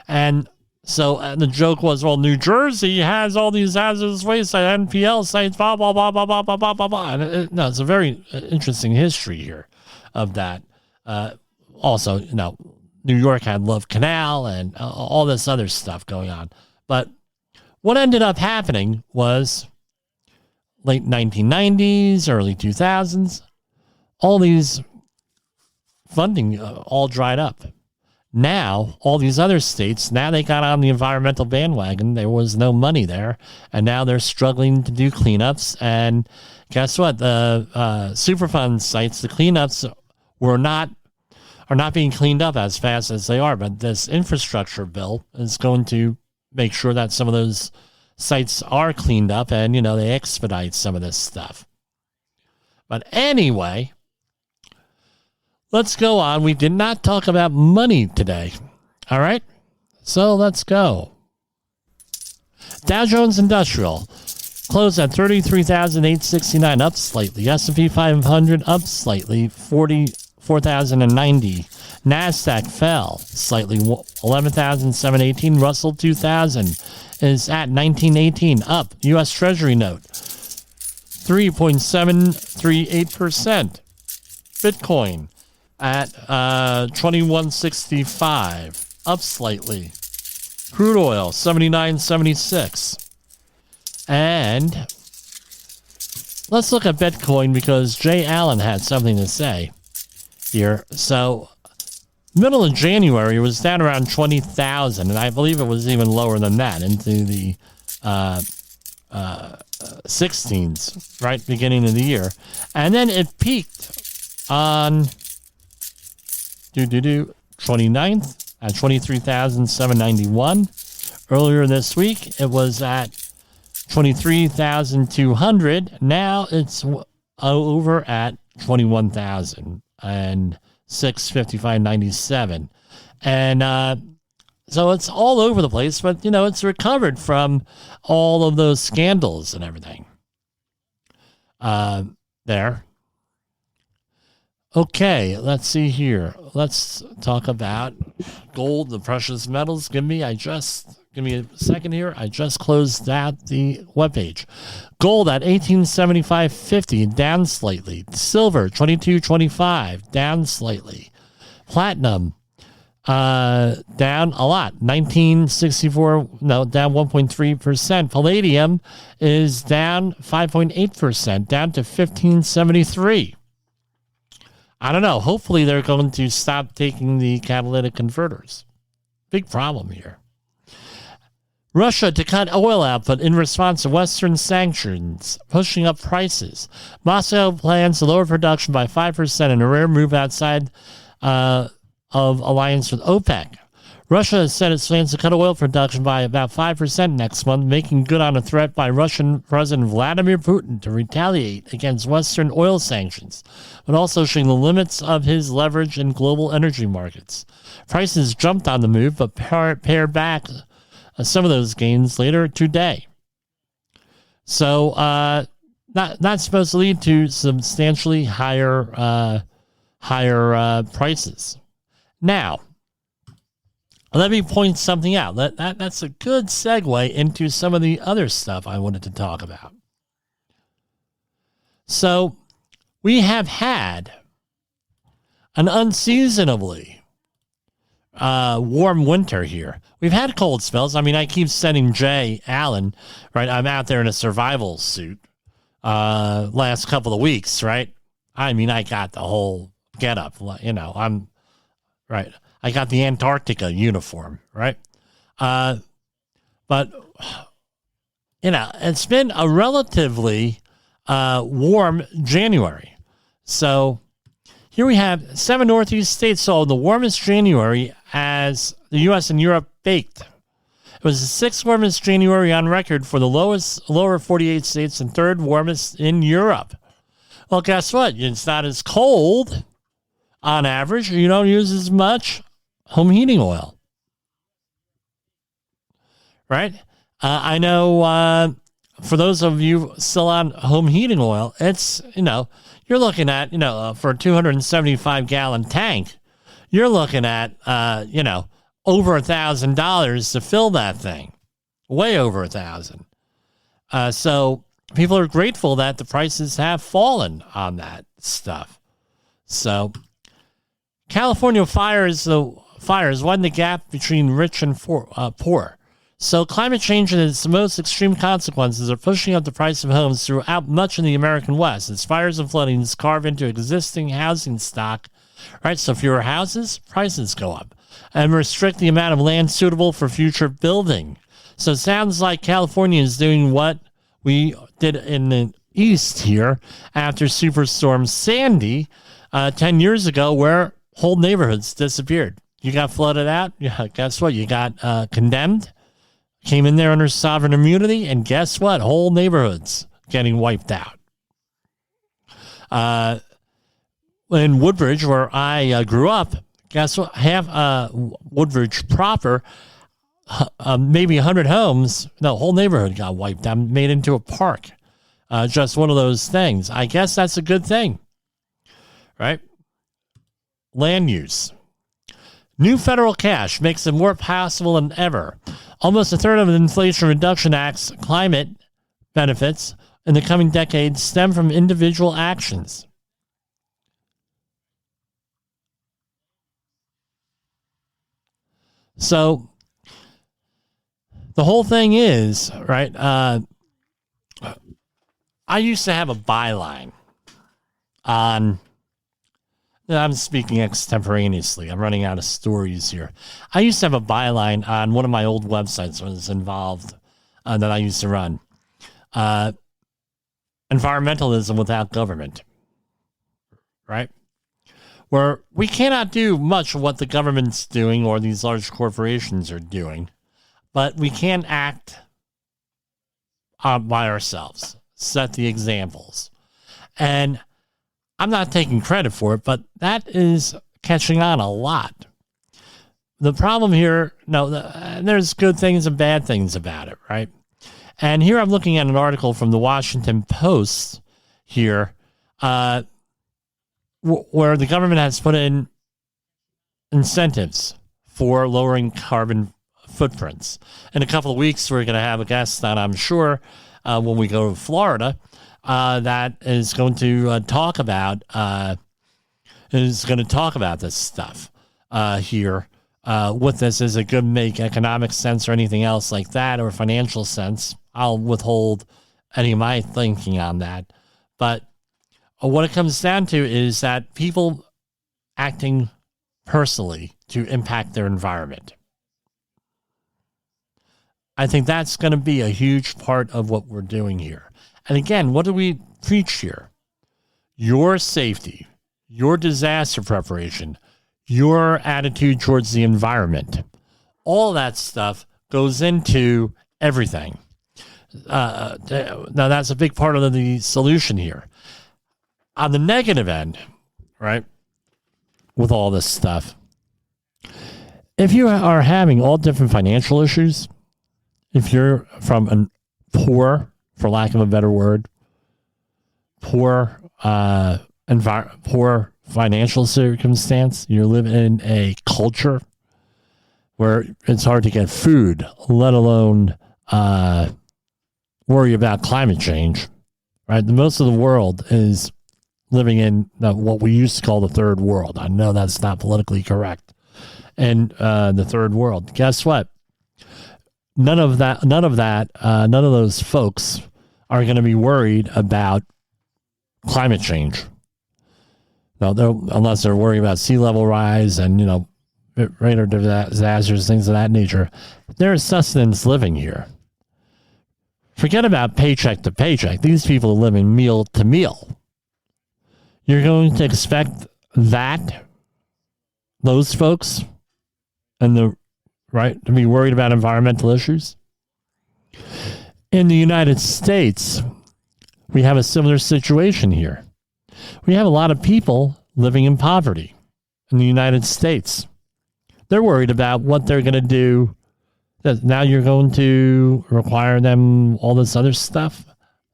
And so the joke was, well, New Jersey has all these hazardous waste sites, NPL sites, blah, blah, blah, blah, blah, blah, blah, blah, blah. And it's a very interesting history here of that. Also, New York had Love Canal and all this other stuff going on. But what ended up happening was late 1990s, early 2000s, all these funding all dried up. Now, all these other states, now they got on the environmental bandwagon. There was no money there. And now they're struggling to do cleanups. And guess what? The Superfund sites, the cleanups are not being cleaned up as fast as they are. But this infrastructure bill is going to make sure that some of those sites are cleaned up and, they expedite some of this stuff. But anyway, let's go on. We did not talk about money today. All right? So let's go. Dow Jones Industrial closed at 33,869, up slightly. S&P 500 up slightly, 44,090. NASDAQ fell slightly, 11,718. Russell 2000 is at 1918, up. U.S. Treasury note, 3.738%. Bitcoin at 2165, up slightly. Crude oil 79.76. And let's look at Bitcoin because Jay Allen had something to say here. So middle of January it was down around 20,000, and I believe it was even lower than that into the 16s, right, beginning of the year. And then it peaked on 29th at 23,791. Earlier this week, it was at 23,200. Now it's over at 21,000 and 655.97. And so it's all over the place, but, it's recovered from all of those scandals and everything. There. Okay, let's see here. Let's talk about gold, the precious metals. Give me a second here. I just closed out the webpage. Gold at 1875.50, down slightly. Silver 22.25, down slightly. Platinum down a lot, 1964, down 1.3%. Palladium is down 5.8%, down to 1573. I don't know. Hopefully they're going to stop taking the catalytic converters. Big problem here. Russia to cut oil output in response to Western sanctions, pushing up prices. Moscow plans to lower production by 5% in a rare move outside of alliance with OPEC. Russia has said it plans to cut oil production by about 5% next month, making good on a threat by Russian President Vladimir Putin to retaliate against Western oil sanctions, but also showing the limits of his leverage in global energy markets. Prices jumped on the move, but pared back some of those gains later today. So not supposed to lead to substantially higher prices. Now, let me point something out. That's a good segue into some of the other stuff I wanted to talk about. So, we have had an unseasonably warm winter here. We've had cold spells. I mean, I keep sending Jay Allen, right? I'm out there in a survival suit last couple of weeks, right? I mean, I got the whole getup. I'm right. I got the Antarctica uniform, right? But, it's been a relatively warm January. So here we have 7 Northeast states saw the warmest January as the U.S. and Europe baked. It was the 6th warmest January on record for the lower 48 states and 3rd warmest in Europe. Well, guess what? It's not as cold on average. You don't use as much home heating oil, right? I know for those of you still on home heating oil, it's, you're looking at, for a 275-gallon tank, you're looking at, over $1,000 to fill that thing, way over $1,000. So people are grateful that the prices have fallen on that stuff. So California fires widen the gap between rich and poor. So climate change and its most extreme consequences are pushing up the price of homes throughout much of the American West as fires and floodings carve into existing housing stock. Right, so fewer houses, prices go up, and restrict the amount of land suitable for future building. So it sounds like California is doing what we did in the East here after Superstorm Sandy 10 years ago, where whole neighborhoods disappeared. You got flooded out. Yeah, guess what? You got condemned, came in there under sovereign immunity, and guess what? Whole neighborhoods getting wiped out. In Woodbridge, where I grew up, guess what? Woodbridge proper, maybe 100 homes, whole neighborhood got wiped out, made into a park. Just one of those things. I guess that's a good thing, right? Land use. New federal cash makes it more possible than ever. Almost a third of the Inflation Reduction Act's climate benefits in the coming decades stem from individual actions. So the whole thing is, right, I used to have a byline on, I'm speaking extemporaneously. I'm running out of stories here. I used to have a byline on one of my old websites when I was involved that I used to run. Environmentalism without government, right? Where we cannot do much of what the government's doing or these large corporations are doing, but we can act by ourselves, set the examples. And I'm not taking credit for it, but that is catching on a lot. The problem here, there's good things and bad things about it, right? And here I'm looking at an article from the Washington Post here, where the government has put in incentives for lowering carbon footprints. In a couple of weeks, we're going to have a guest on, I'm sure, when we go to Florida, that is going to talk about this stuff here. With this, is it going to make economic sense or anything else like that, or financial sense? I'll withhold any of my thinking on that. But what it comes down to is that people acting personally to impact their environment. I think that's going to be a huge part of what we're doing here. And again, what do we preach here? Your safety, your disaster preparation, your attitude towards the environment. All that stuff goes into everything. Now, that's a big part of the solution here. On the negative end, right, with all this stuff, if you are having all different financial issues, if you're from a poor, for lack of a better word, poor financial circumstance, you're living in a culture where it's hard to get food, let alone worry about climate change, right? Most of the world is living in what we used to call the third world. I know that's not politically correct. And the third world, guess what? None of those folks are going to be worried about climate change. No, unless they're worried about sea level rise and, radar disasters, things of that nature. There's sustenance living here. Forget about paycheck to paycheck. These people are living meal to meal. You're going to expect those folks to be worried about environmental issues? In the United States, we have a similar situation here. We have a lot of people living in poverty in the United States. They're worried about what they're going to do. Now you're going to require them all this other stuff.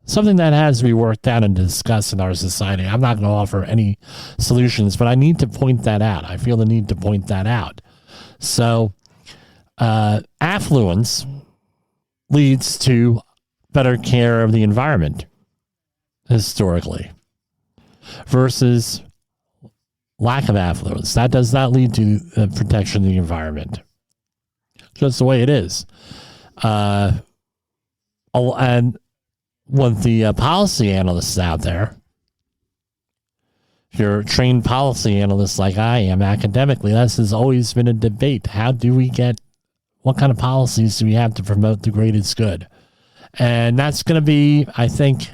Something that has to be worked out and discussed in our society. I'm not going to offer any solutions, but I need to point that out. I feel the need to point that out. So, affluence leads to better care of the environment, historically, versus lack of affluence. That does not lead to protection of the environment. Just the way it is. And with the policy analysts out there, if you're a trained policy analyst like I am academically, this has always been a debate. What kind of policies do we have to promote the greatest good? And that's going to be, I think,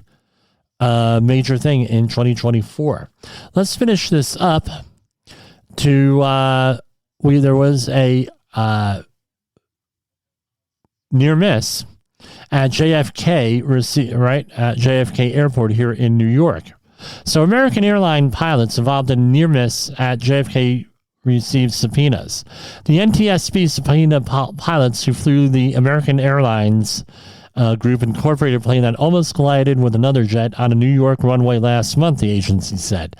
a major thing in 2024. Let's finish this up there was a near miss at JFK, at JFK Airport here in New York. So American airline pilots involved in a near miss at JFK received subpoenas. The NTSB subpoenaed pilots who flew the American Airlines Group Incorporated plane that almost collided with another jet on a New York runway last month, the agency said.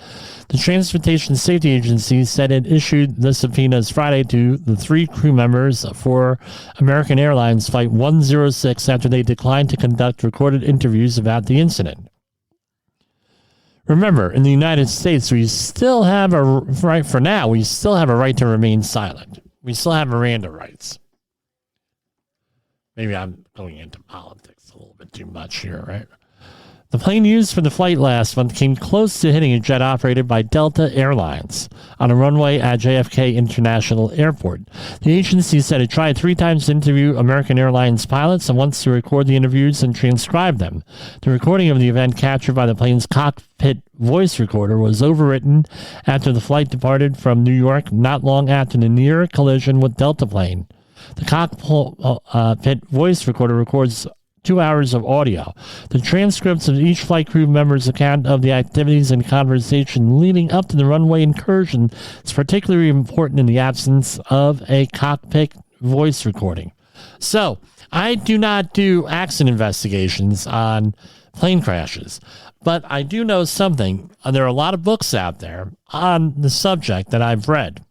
The Transportation Safety Agency said it issued the subpoenas Friday to the 3 crew members for American Airlines Flight 106 after they declined to conduct recorded interviews about the incident. Remember, in the United States, we still have a right to remain silent. We still have Miranda rights. Maybe I'm going into politics a little bit too much here, right? The plane used for the flight last month came close to hitting a jet operated by Delta Airlines on a runway at JFK International Airport. The agency said it tried 3 times to interview American Airlines pilots and once to record the interviews and transcribe them. The recording of the event captured by the plane's cockpit voice recorder was overwritten after the flight departed from New York not long after the near collision with Delta plane. The cockpit voice recorder records 2 hours of audio. The transcripts of each flight crew member's account of the activities and conversation leading up to the runway incursion is particularly important in the absence of a cockpit voice recording. So, I do not do accident investigations on plane crashes, but I do know something. There are a lot of books out there on the subject that I've read.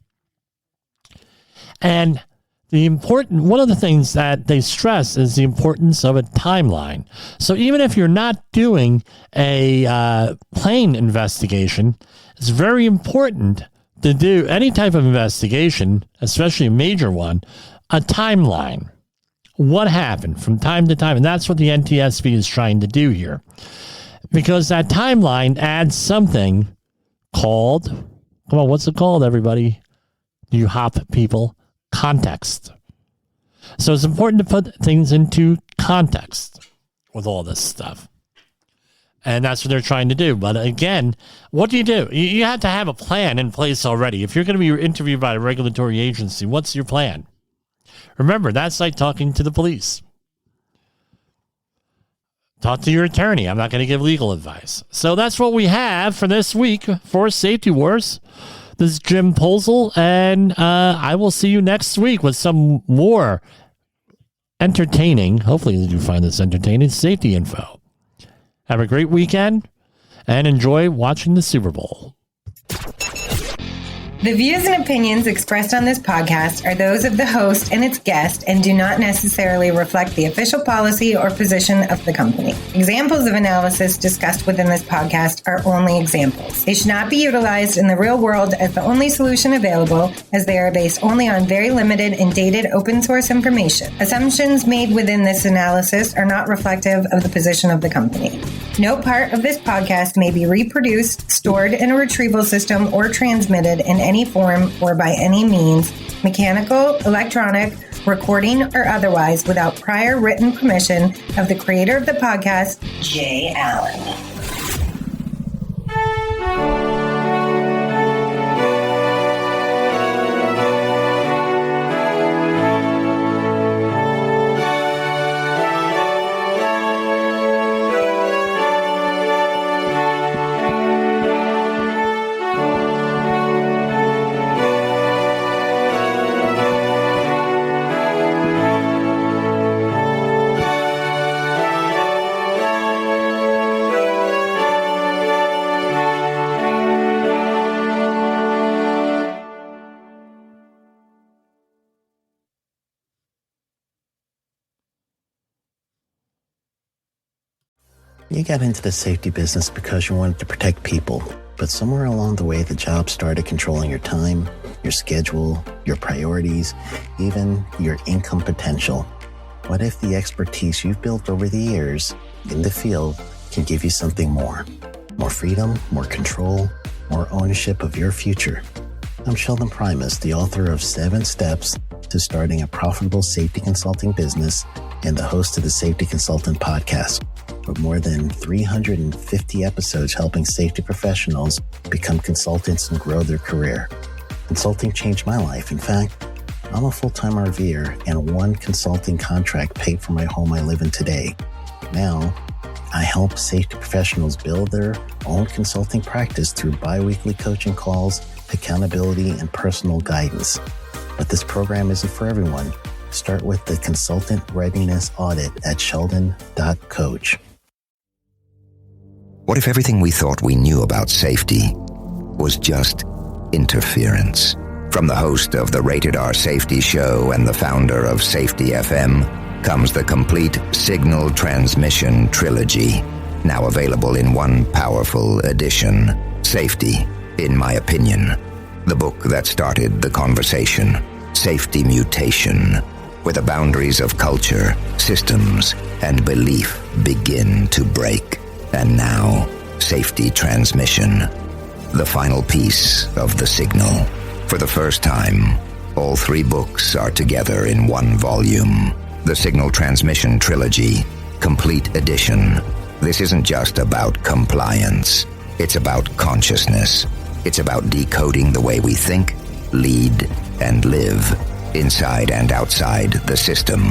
And one of the things that they stress is the importance of a timeline. So even if you're not doing a plane investigation, it's very important to do any type of investigation, especially a major one, a timeline. What happened from time to time? And that's what the NTSB is trying to do here. Because that timeline adds something called, come on, what's it called, everybody? You hop people. Context. So it's important to put things into context with all this stuff. And that's what they're trying to do. But again, what do? You have to have a plan in place already. If you're going to be interviewed by a regulatory agency, what's your plan? Remember, that's like talking to the police. Talk to your attorney. I'm not going to give legal advice. So that's what we have for this week for Safety Wars. This is Jim Posel, and I will see you next week with some more entertaining, hopefully you find this entertaining, safety info. Have a great weekend, and enjoy watching the Super Bowl. The views and opinions expressed on this podcast are those of the host and its guest and do not necessarily reflect the official policy or position of the company. Examples of analysis discussed within this podcast are only examples. They should not be utilized in the real world as the only solution available, as they are based only on very limited and dated open source information. Assumptions made within this analysis are not reflective of the position of the company. No part of this podcast may be reproduced, stored in a retrieval system, or transmitted in any form or by any means, mechanical, electronic, recording, or otherwise, without prior written permission of the creator of the podcast, Jay Allen. You got into the safety business because you wanted to protect people, but somewhere along the way, the job started controlling your time, your schedule, your priorities, even your income potential. What if the expertise you've built over the years in the field can give you something more? More freedom, more control, more ownership of your future. I'm Sheldon Primus, the author of 7 Steps to Starting a Profitable Safety Consulting Business and the host of the Safety Consultant Podcast, with more than 350 episodes helping safety professionals become consultants and grow their career. Consulting changed my life. In fact, I'm a full-time RVer, and 1 consulting contract paid for my home I live in today. Now, I help safety professionals build their own consulting practice through bi-weekly coaching calls, accountability, and personal guidance. But this program isn't for everyone. Start with the Consultant Readiness Audit at sheldon.coach. What if everything we thought we knew about safety was just interference? From the host of the Rated R Safety Show and the founder of Safety FM comes the complete signal transmission trilogy, now available in one powerful edition. Safety, in my opinion. The book that started the conversation. Safety Mutation, where the boundaries of culture, systems, and belief begin to break. And now, Safety Transmission, the final piece of the signal. For the first time, all 3 books are together in one volume. The Signal Transmission Trilogy, Complete Edition. This isn't just about compliance. It's about consciousness. It's about decoding the way we think, lead, and live, inside and outside the system.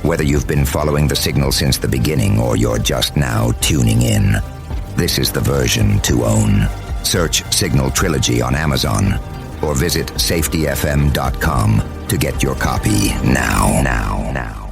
Whether you've been following the signal since the beginning or you're just now tuning in, this is the version to own. Search Signal Trilogy on Amazon or visit safetyfm.com to get your copy now.